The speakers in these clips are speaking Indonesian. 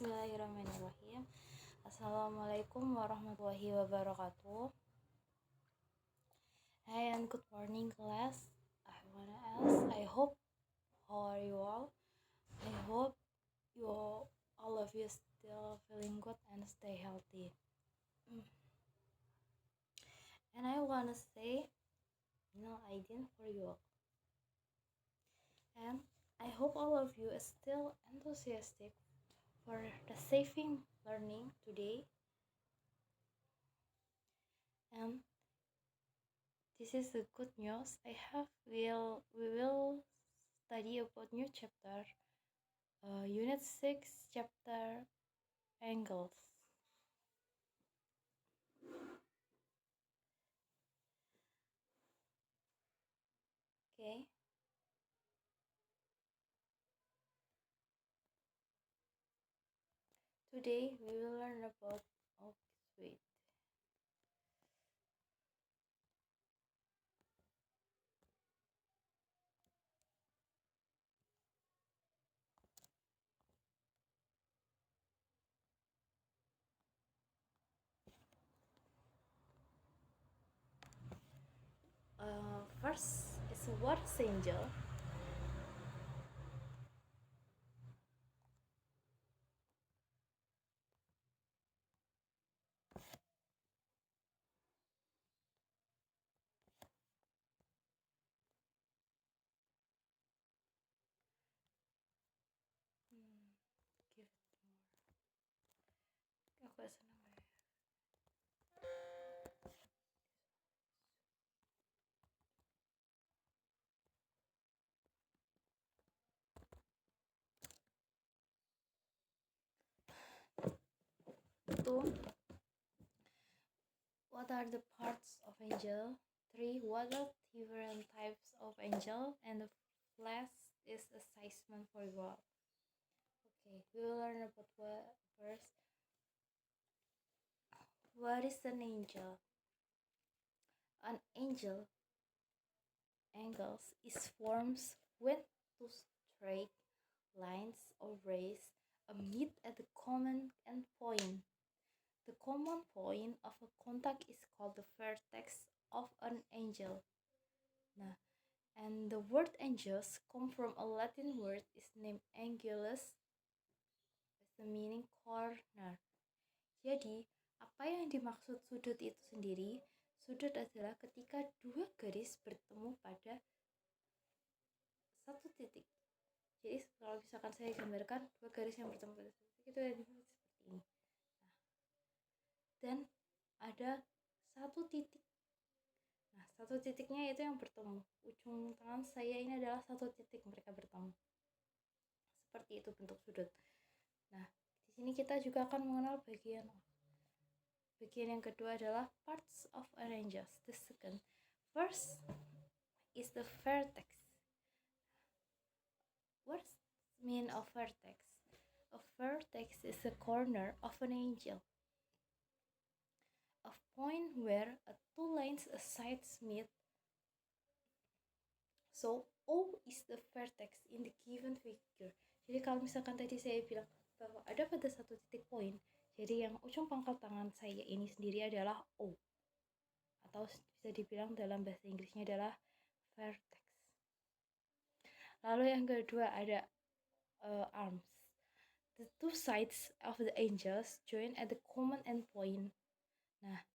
Bismillahirrahmanirrahim. Assalamualaikum warahmatullahi wabarakatuh. Hi and good morning class. I hope, how are you all? I hope all of you still feeling good and stay healthy. And I wanna say I didn't for you all. And I hope all of you are still enthusiastic for the saving learning today. And this is the good news. We will study about new chapter, Unit 6, chapter Angles. Okay. Today we will learn about wait. First is what's angel? Give it more. Aku senang ya. Two. What are the parts of angel? 3. What are different types of angel? And the last is assessment for you all. Okay, we will learn about what first. What is an angel? An angel angles is forms when two straight lines or rays meet at the common endpoint. The common point of a contact is called the vertex of an angel. And the word angels come from a Latin word is named angulus, with the meaning corner. Jadi, apa yang dimaksud sudut itu sendiri? Sudut adalah ketika dua garis bertemu pada satu titik. Jadi kalau misalkan saya gambarkan dua garis yang bertemu pada satu titik itu seperti ini. Dan ada satu titik. Nah, satu titiknya itu yang bertemu. Ujung tangan saya ini adalah satu titik mereka bertemu. Seperti itu bentuk sudut. Nah, di sini kita juga akan mengenal bagian yang kedua adalah parts of an angel. The second, first is the vertex. What's mean of vertex? A vertex is a corner of an angel, a point where two lines sides meet. So O is the vertex in the given figure. Jadi kalau misalkan tadi saya bilang bahwa ada pada satu titik poin, jadi yang ujung pangkal tangan saya ini sendiri adalah O, atau bisa dibilang dalam bahasa Inggrisnya adalah vertex. Lalu yang kedua ada arms. The two sides of the angels join at the common endpoint. Nah,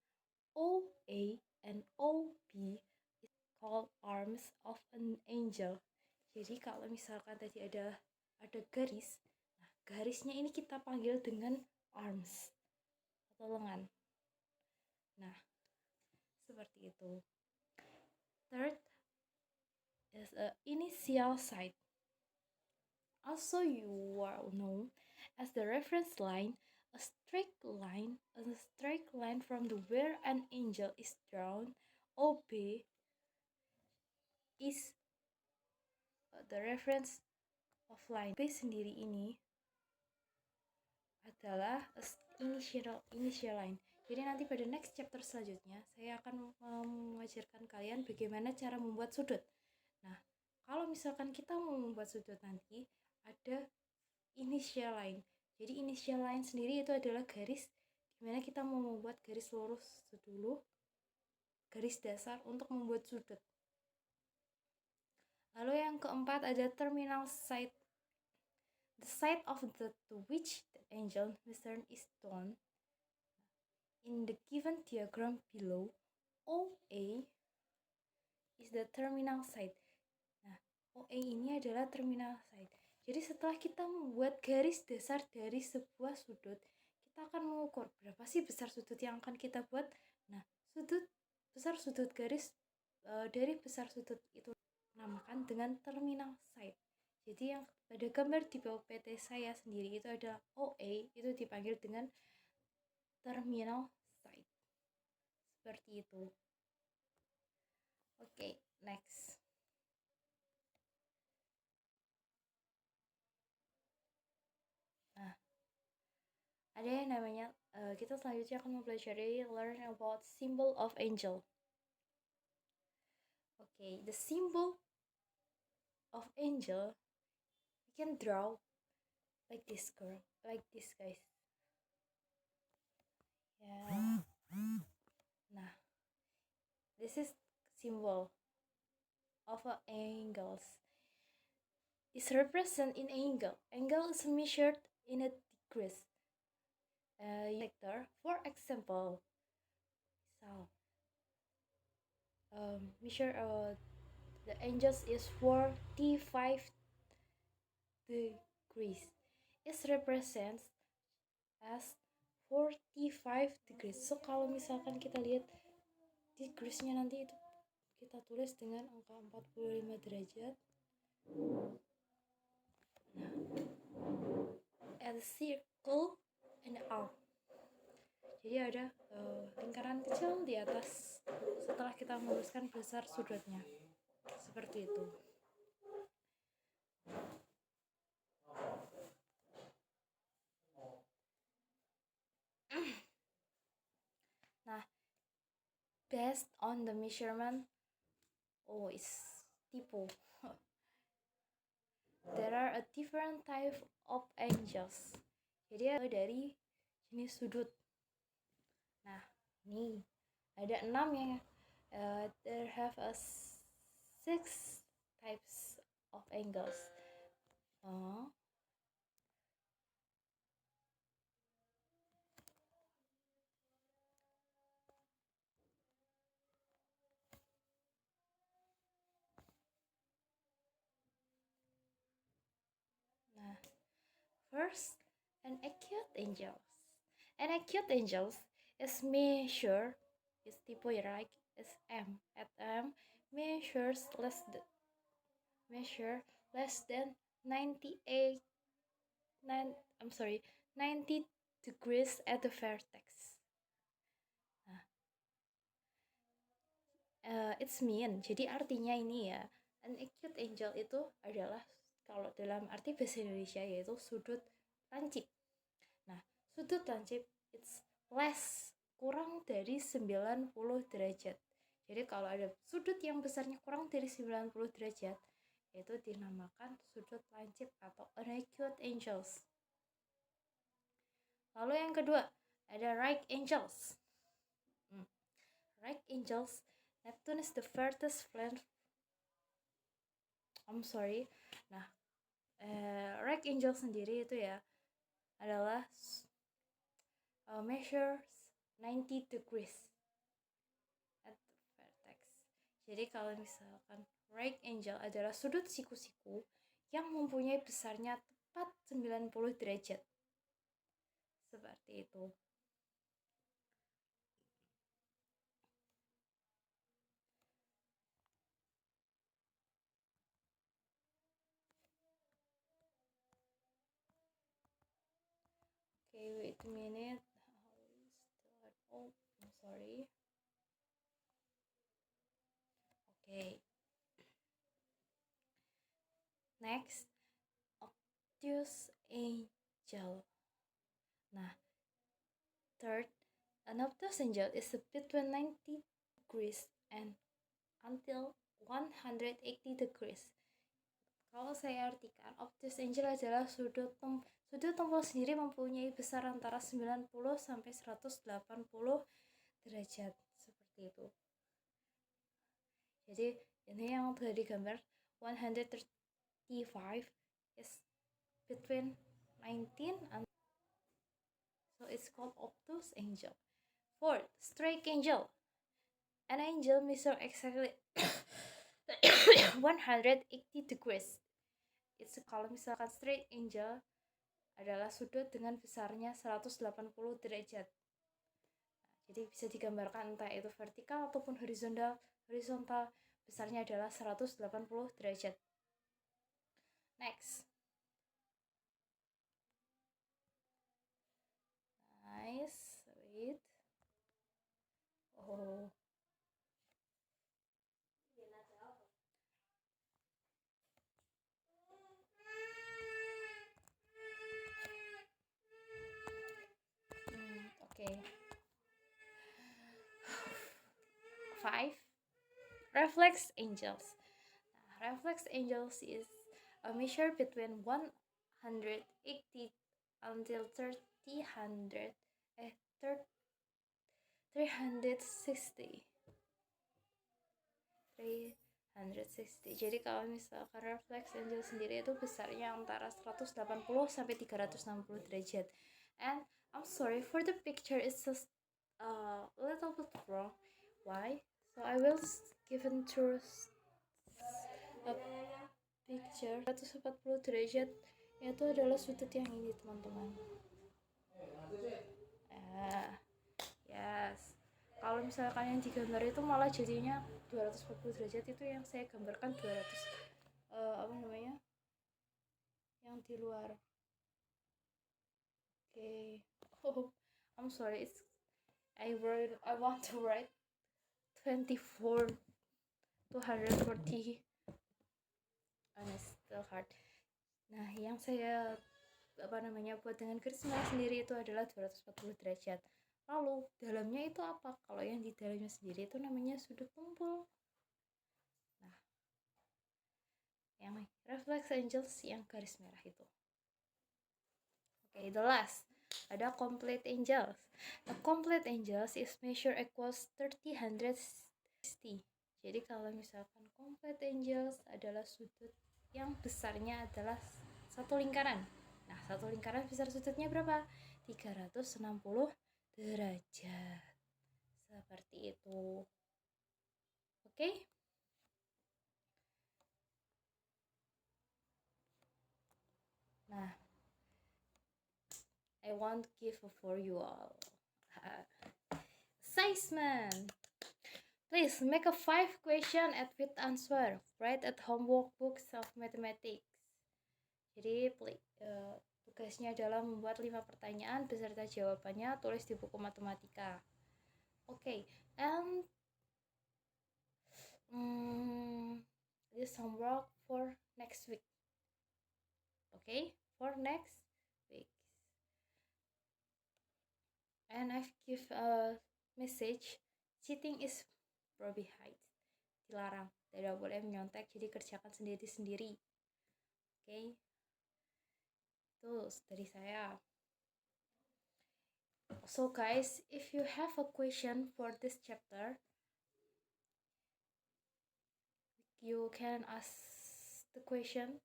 OA and OB is called arms of an angel. Jadi kalau misalkan tadi ada garis, nah garisnya ini kita panggil dengan arms atau lengan. Nah, seperti itu. Third is a initial side. Also you are known as the reference line, a straight line from the where an angel is drawn. OB is the reference of line. OB sendiri ini adalah initial line. Jadi nanti pada next chapter selanjutnya saya akan mengajarkan kalian bagaimana cara membuat sudut. Nah, kalau misalkan kita mau membuat sudut nanti ada initial line. Jadi initial line sendiri itu adalah garis dimana kita mau membuat garis lurus dulu, garis dasar untuk membuat sudut. Lalu yang keempat ada terminal side. The side of the to which the angle measure is done. In the given diagram below, OA is the terminal side. Nah, OA ini adalah terminal side. Jadi setelah kita membuat garis dasar dari sebuah sudut, kita akan mengukur berapa sih besar sudut yang akan kita buat. Nah, besar sudut garis dari besar sudut itu namakan dengan terminal side. Jadi yang pada gambar di bawah PT saya sendiri itu adalah OA, itu dipanggil dengan terminal side. Seperti itu. Oke, next. Nah, ada yang namanya, kita selanjutnya akan mempelajari learn about symbol of angel. Okay, the symbol of angel we can draw like this girl, like this guys. Yeah. Nah, this is symbol of angles. Is represent in angle. Angle is measured in a degrees. For example, so measure the angles is 45 degrees. It represents as 45 degrees. So kalau misalkan kita lihat degreesnya nanti itu kita tulis dengan angka 45 derajat. Nah, and circle and arc. Jadi ada lingkaran kecil di atas setelah kita meluruskan besar sudutnya. Seperti itu. Nah, based on the measurement, is typo. There are a different type of angles. Jadi dari jenis sudut. Nah, nih ada 6 ya. There have a 6 types of angles. Nah, first, an acute angles. An acute angles is measure is typo right is M. At M measures less than 98 90 degrees at the vertex. Nah, it's mean. Jadi artinya ini ya, an acute angle itu adalah kalau dalam arti bahasa Indonesia yaitu sudut lancip. Nah, sudut lancip it's less, kurang dari 90 derajat. Jadi kalau ada sudut yang besarnya kurang dari 90 derajat, itu dinamakan sudut lancip atau an acute angles. Lalu yang kedua, ada right angles. Right angles, Neptune is the farthest planet. Nah, right angle sendiri itu ya adalah measures 90 degrees at the vertex. Jadi kalau misalkan right angle adalah sudut siku-siku yang mempunyai besarnya tepat 90 derajat. Seperti itu. Okay, wait a minute. Oh, I'm sorry. Okay. Next, obtuse angel. Nah, third, an obtuse angel is between 90 degrees and until 180 degrees. Kalau saya artikan, obtuse angle adalah sudut tumpul sendiri mempunyai besar antara 90 sampai 180 derajat, seperti itu. Jadi ini yang telah digambar 135 is between 19 and so it's called obtuse angle. Fourth, straight angle. An angle measures exactly 180 degrees. It's kalau misalkan straight angle adalah sudut dengan besarnya 180 derajat. Jadi bisa digambarkan entah itu vertikal ataupun horizontal. Horizontal besarnya adalah 180 derajat. Next. Nice. Wait. Oh. Okay. 5. Reflex angles. Reflex angles is a measure between 180 until 360. Jadi kalau misalkan reflex angle sendiri itu besarnya antara 180 sampai 360 derajat. And I'm sorry for the picture, it's just a little bit wrong. Why? So I will give it through a picture 140 derajat, yaitu adalah sudut yang ini, teman-teman. Yes. Kalau misalkan yang digambar itu malah jadinya 240 derajat, itu yang saya gambarkan 200 yang di luar. Okay. Oh, I'm sorry, I want to write 24 240 and it's still hard. Nah, yang saya buat dengan garis merah sendiri itu adalah 240 derajat. Lalu dalamnya itu apa? Kalau yang di dalamnya sendiri itu namanya sudut tumpul. Nah, yang reflex angles yang garis merah itu. Okay, the last ada complete angles. The complete angles is measure equals 360. Jadi kalau misalkan complete angles adalah sudut yang besarnya adalah satu lingkaran. Nah, satu lingkaran besar sudutnya berapa? 360 derajat. Seperti itu. Oke? Nah, I want to give for you all. Assessment. Please make a 5 question with answer. Write at homework books of mathematics. Jadi tugasnya adalah membuat 5 pertanyaan beserta jawabannya, tulis di buku matematika. Okay, and this homework for next week. Okay, for next week. And I've give a message, cheating is prohibited, dilarang, tidak boleh menyontek, jadi kerjakan sendiri-sendiri. Okay, itu dari saya. So guys, if you have a question for this chapter, you can ask the question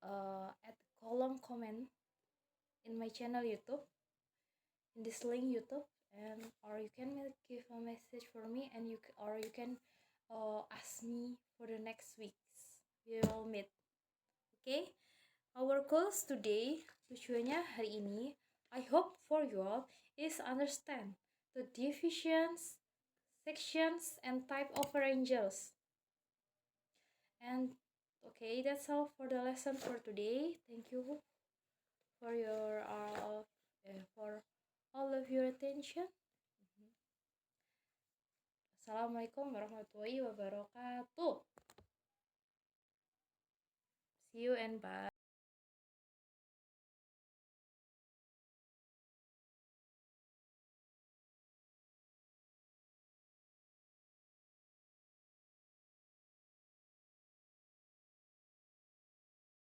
at the column comment in my channel YouTube, in this link YouTube, and or you can give a message for me, and you can ask me for the next weeks. We will meet. Okay, our goals today, tujuannya hari ini, I hope for you all is understand the divisions, sections, and type of angles. And okay, that's all for the lesson for today. Thank you for your for all of your attention. Assalamualaikum warahmatullahi wabarakatuh. See you and bye.